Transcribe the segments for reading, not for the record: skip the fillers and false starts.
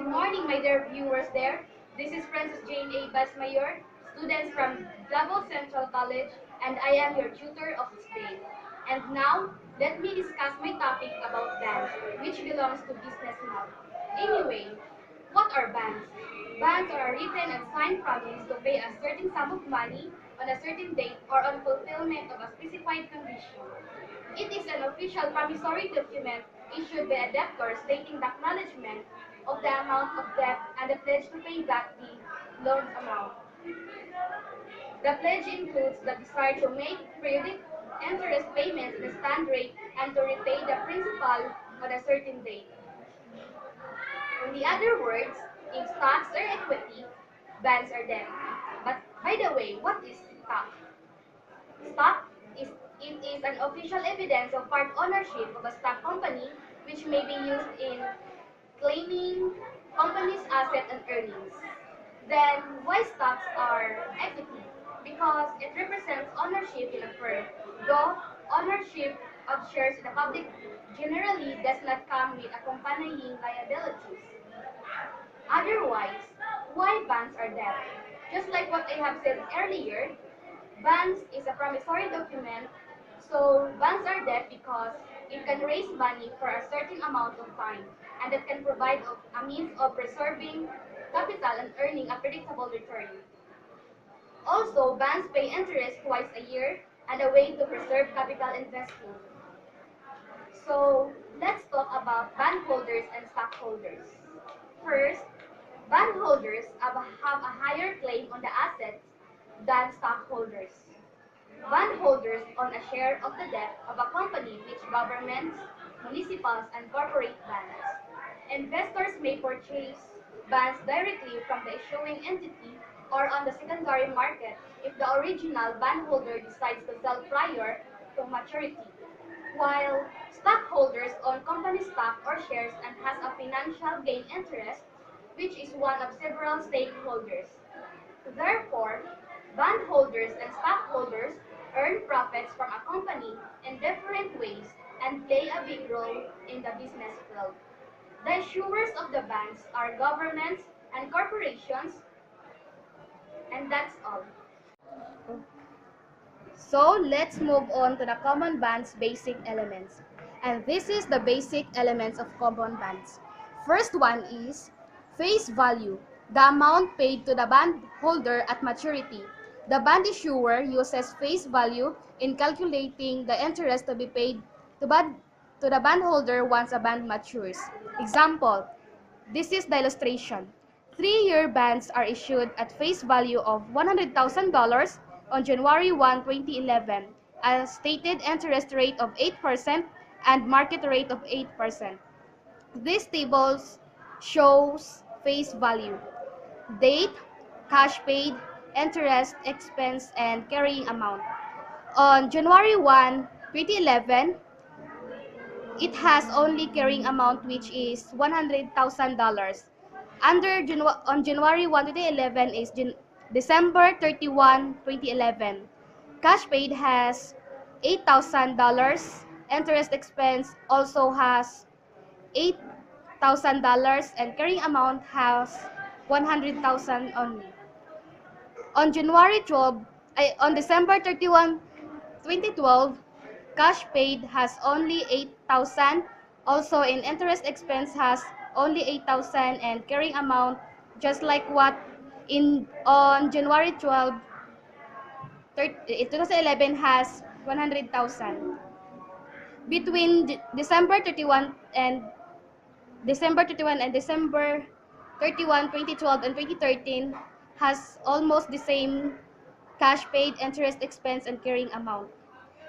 Good morning, my dear viewers there. This is Francis Jane A. Basmayor, students from Davao Central College, and I am your tutor of this day. And now, let me discuss my topic about bans, which belongs to business now. Anyway, what are bans? Bans are a written and signed promise to pay a certain sum of money on a certain date or on fulfillment of a specified condition. It is an official promissory document issued by a debtor stating the acknowledgement of the amount of debt and the pledge to pay back the loaned amount. The pledge includes the desire to make periodic interest payments at a stand rate and to repay the principal on a certain date. In the other words, in stocks or equity, bonds are debt. But by the way, what is stock? Stock is it is an official evidence of part ownership of a stock company which may be used in claiming company's asset and earnings. Then why stocks are equity? Because it represents ownership in a firm, though ownership of shares in a public generally does not come with accompanying liabilities. Otherwise, why bonds are debt? Just like what I have said earlier, bonds is a promissory document, so bonds are debt because it can raise money for a certain amount of time, and it can provide a means of preserving capital and earning a predictable return. Also, bonds pay interest twice a year and a way to preserve capital investment. So, let's talk about bondholders and stockholders. First, bondholders have a higher claim on the assets than stockholders. Bondholders own a share of the debt of a company which governments, municipals, and corporate bonds. Investors may purchase bonds directly from the issuing entity or on the secondary market if the original bondholder decides to sell prior to maturity, while stockholders own company stock or shares and has a financial gain interest, which is one of several stakeholders. Therefore, bondholders and stockholders earn profits from a company in different ways and play a big role in the business world. The issuers of the bonds are governments and corporations, and that's all. So let's move on to the common bonds basic elements. And this is the basic elements of common bonds. First one is face value, the amount paid to the bondholder at maturity. The bond issuer uses face value in calculating the interest to be paid to, to the bondholder once a bond matures. Example, this is the illustration. 3-year bonds are issued at face value of $100,000 on January 1, 2011, a stated interest rate of 8% and market rate of 8%. This table shows face value, date, cash paid, interest, expense, and carrying amount. On January 1, 2011, it has only carrying amount which is $100,000. On January 1, 2011 is December 31, 2011. Cash paid has $8,000. Interest expense also has $8,000 and carrying amount has 100,000 only. On December 31, 2012, cash paid has only 8,000. Also in interest expense has only 8,000 and carrying amount just like what in on January 12, 2011 has 100,000. Between December 31 and December 31, 2012 and 2013 has almost the same cash paid, interest expense, and carrying amount.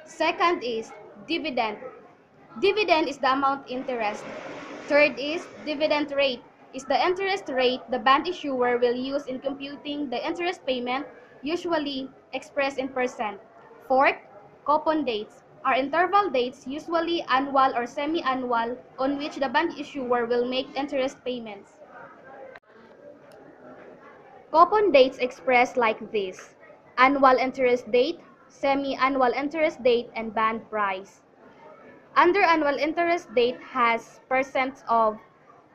Second is dividend. Dividend is the amount interest. Third is dividend rate. Is the interest rate the bond issuer will use in computing the interest payment, usually expressed in percent. Fourth, coupon dates are interval dates, usually annual or semi-annual, on which the bond issuer will make interest payments. Coupon dates expressed like this: annual interest date, semi-annual interest date, and bond price. Under annual interest date has percents of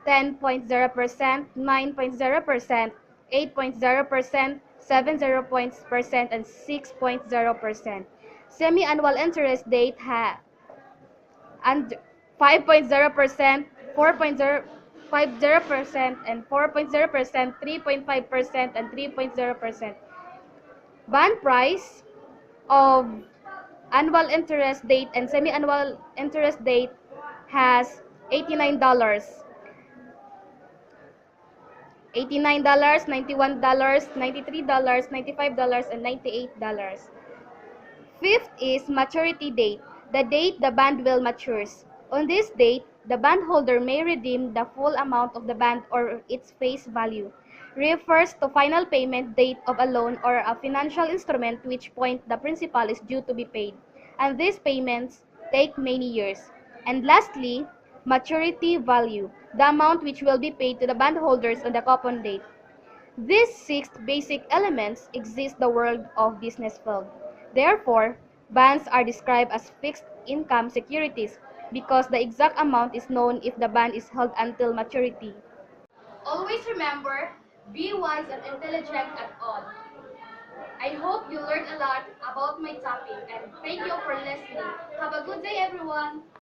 10.0%, 9.0%, 8.0%, 7.0%, and 6.0%. Semi-annual interest rate and 5.0%, 4.050%, and 4.0%, 3.5%, and 3.0%. Bond price of annual interest date and semi-annual interest date has $89, $89, $91, $93, $95, and $98. Fifth is maturity date, the date the bond will matures. On this date, the bondholder may redeem the full amount of the bond or its face value. Refers to final payment date of a loan or a financial instrument which point the principal is due to be paid, and these payments take many years. And lastly, maturity value, the amount which will be paid to the bondholders on the coupon date. These six basic elements exist in the world of business field. Therefore, bonds are described as fixed income securities because the exact amount is known if the bond is held until maturity. Always remember, be wise and intelligent at all. I hope you learned a lot about my topic and thank you for listening. Have a good day, everyone.